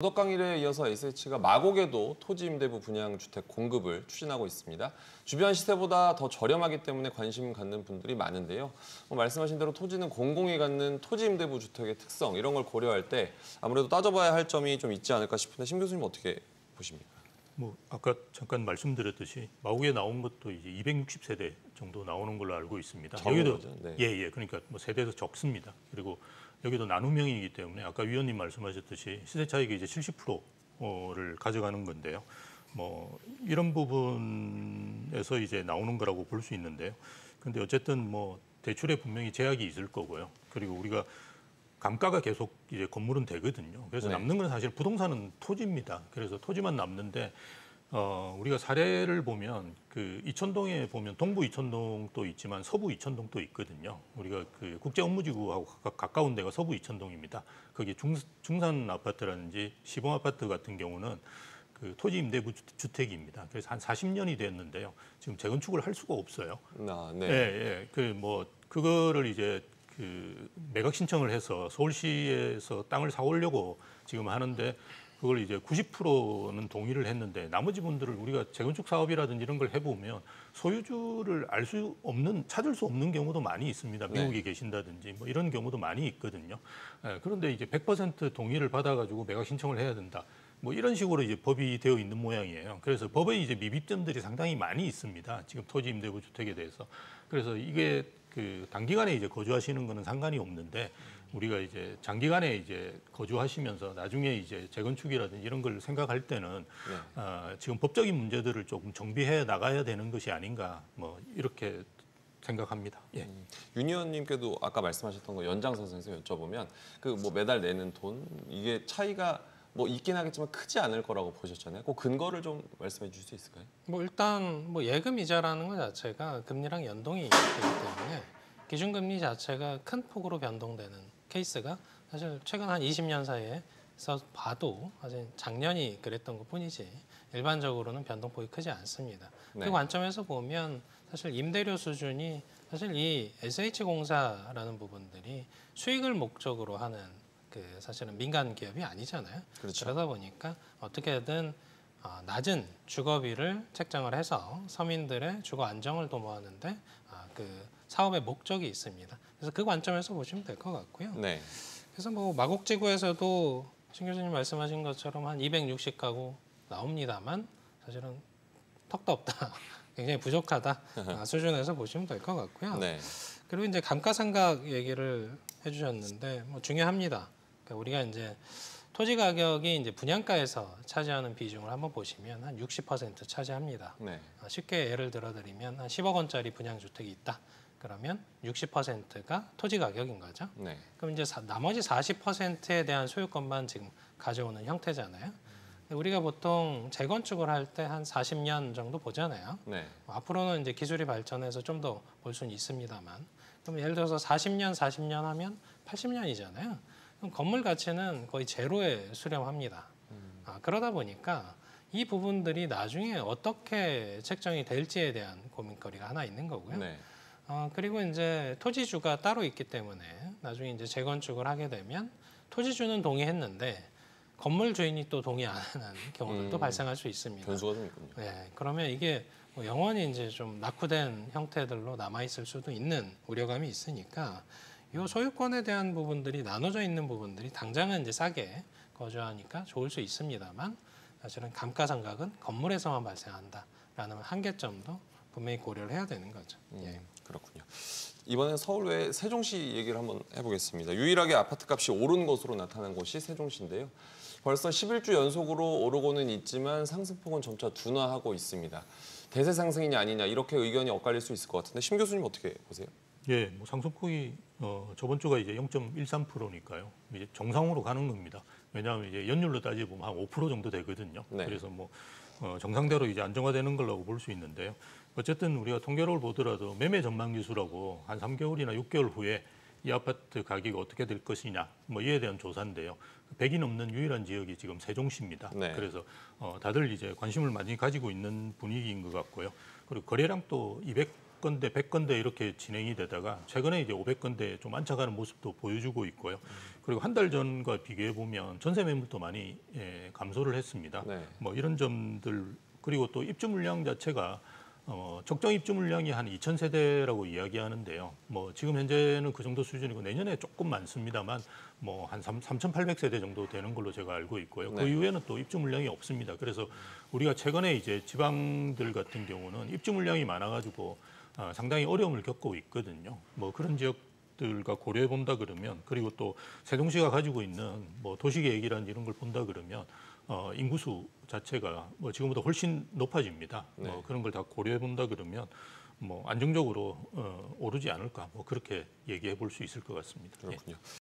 도덕강일에 이어서 SH가 마곡에도 토지 임대부 분양주택 공급을 추진하고 있습니다. 주변 시세보다 더 저렴하기 때문에 관심 갖는 분들이 많은데요. 말씀하신 대로 토지는 공공이 갖는 토지 임대부 주택의 특성 이런 걸 고려할 때 아무래도 따져봐야 할 점이 좀 있지 않을까 싶은데 심 교수님 어떻게 보십니까? 아까 잠깐 말씀드렸듯이 마곡에 나온 것도 이제 260세대 정도 나오는 걸로 알고 있습니다. 여기도 네. 그러니까 세대도 적습니다. 그리고 여기도 나눔형이기 때문에 아까 위원님 말씀하셨듯이 시세 차익이 이제 70%를 가져가는 건데요. 이런 부분에서 이제 나오는 거라고 볼 수 있는데요. 근데 어쨌든 대출에 분명히 제약이 있을 거고요. 그리고 우리가 감가가 계속 이제 건물은 되거든요. 그래서 남는 건 사실 부동산은 토지입니다. 그래서 토지만 남는데 우리가 사례를 보면 그 이천동에 보면 동부 이천동도 있지만 서부 이천동도 있거든요. 우리가 그 국제업무지구하고 가까운 데가 서부 이천동입니다. 거기 중산 아파트라든지 시범 아파트 같은 경우는 그 토지 임대부 주택입니다. 그래서 한 40년이 됐는데요. 지금 재건축을 할 수가 없어요. 그거를 이제 그 매각 신청을 해서 서울시에서 땅을 사오려고 지금 하는데 그걸 이제 90%는 동의를 했는데 나머지 분들을 우리가 재건축 사업이라든지 이런 걸 해보면 소유주를 찾을 수 없는 경우도 많이 있습니다. 미국에 계신다든지 이런 경우도 많이 있거든요. 그런데 이제 100% 동의를 받아가지고 매각 신청을 해야 된다. 이런 식으로 이제 법이 되어 있는 모양이에요. 그래서 법에 이제 미비점들이 상당히 많이 있습니다. 지금 토지 임대부 주택에 대해서. 그래서 이게 그 단기간에 이제 거주하시는 거는 상관이 없는데 우리가 이제 장기간에 이제 거주하시면서 나중에 이제 재건축이라든지 이런 걸 생각할 때는 지금 법적인 문제들을 조금 정비해 나가야 되는 것이 아닌가 이렇게 생각합니다. 윤 의원님께도 아까 말씀하셨던 거 연장선상에서 여쭤보면 매달 내는 돈 이게 차이가 있긴 하겠지만 크지 않을 거라고 보셨잖아요. 그 근거를 좀 말씀해 주실 수 있을까요? 일단 예금 이자라는 것 자체가 금리랑 연동이 되기 때문에 기준금리 자체가 큰 폭으로 변동되는 케이스가 사실 최근 한 20년 사이에서 봐도 사실 작년이 그랬던 것뿐이지 일반적으로는 변동폭이 크지 않습니다. 그 관점에서 보면 사실 임대료 수준이 사실 이 SH공사라는 부분들이 수익을 목적으로 하는 사실은 민간 기업이 아니잖아요. 그렇죠. 그러다 보니까 어떻게든 낮은 주거비를 책정을 해서 서민들의 주거 안정을 도모하는데 그 사업의 목적이 있습니다. 그래서 그 관점에서 보시면 될 것 같고요. 그래서 마곡지구에서도 신 교수님 말씀하신 것처럼 한 260가구 나옵니다만 사실은 턱도 없다. 굉장히 부족하다 수준에서 보시면 될 것 같고요. 그리고 이제 감가상각 얘기를 해주셨는데 중요합니다. 그러니까 우리가 이제 토지 가격이 이제 분양가에서 차지하는 비중을 한번 보시면 한 60% 차지합니다. 쉽게 예를 들어드리면 한 10억 원짜리 분양주택이 있다. 그러면 60%가 토지 가격인 거죠. 그럼 이제 나머지 40%에 대한 소유권만 지금 가져오는 형태잖아요. 우리가 보통 재건축을 할 때 한 40년 정도 보잖아요. 앞으로는 이제 기술이 발전해서 좀 더 볼 수는 있습니다만. 그럼 예를 들어서 40년 하면 80년이잖아요. 그럼 건물 가치는 거의 제로에 수렴합니다. 그러다 보니까 이 부분들이 나중에 어떻게 책정이 될지에 대한 고민거리가 하나 있는 거고요. 그리고 이제 토지주가 따로 있기 때문에 나중에 이제 재건축을 하게 되면 토지주는 동의했는데 건물 주인이 또 동의 안 하는 경우들도 발생할 수 있습니다. 변수가 좀 있군요. 그러면 이게 영원히 이제 좀 낙후된 형태들로 남아 있을 수도 있는 우려감이 있으니까 이 소유권에 대한 부분들이 나눠져 있는 부분들이 당장은 이제 싸게 거주하니까 좋을 수 있습니다만 사실은 감가상각은 건물에서만 발생한다라는 한계점도 분명히 고려를 해야 되는 거죠. 그렇군요. 이번엔 서울 외 세종시 얘기를 한번 해보겠습니다. 유일하게 아파트값이 오른 것으로 나타난 곳이 세종시인데요. 벌써 11주 연속으로 오르고는 있지만 상승폭은 점차 둔화하고 있습니다. 대세 상승이냐 아니냐 이렇게 의견이 엇갈릴 수 있을 것 같은데 심 교수님 어떻게 보세요? 상승폭이 저번 주가 이제 0.13%니까요. 이제 정상으로 가는 겁니다. 왜냐하면 이제 연율로 따지면 한 5% 정도 되거든요. 그래서 정상대로 이제 안정화되는 걸라고 볼 수 있는데요. 어쨌든 우리가 통계를 보더라도 매매 전망 지수라고 한 3개월이나 6개월 후에 이 아파트 가격이 어떻게 될 것이냐 이에 대한 조사인데요. 100이 넘는 유일한 지역이 지금 세종시입니다. 그래서 다들 이제 관심을 많이 가지고 있는 분위기인 것 같고요. 그리고 거래량도 50건대, 100건대 이렇게 진행이 되다가 최근에 이제 500건대 좀 안착하는 모습도 보여주고 있고요. 그리고 한 달 전과 비교해 보면 전세 매물도 많이 감소를 했습니다. 네. 뭐 이런 점들 그리고 또 입주 물량 자체가 적정 입주 물량이 한 2,000세대라고 이야기하는데요. 뭐 지금 현재는 그 정도 수준이고 내년에 조금 많습니다만 뭐 한 3,800세대 정도 되는 걸로 제가 알고 있고요. 그 네. 이후에는 또 입주 물량이 없습니다. 그래서 우리가 최근에 이제 지방들 같은 경우는 입주 물량이 많아가지고 상당히 어려움을 겪고 있거든요. 뭐 그런 지역들과 고려해 본다 그러면 그리고 또 세종시가 가지고 있는 뭐 도시계획이라는 이런 걸 본다 그러면 인구수 자체가 뭐 지금보다 훨씬 높아집니다. 네. 뭐 그런 걸 다 고려해 본다 그러면 뭐 안정적으로 오르지 않을까 뭐 그렇게 얘기해 볼 수 있을 것 같습니다. 예. 그렇군요.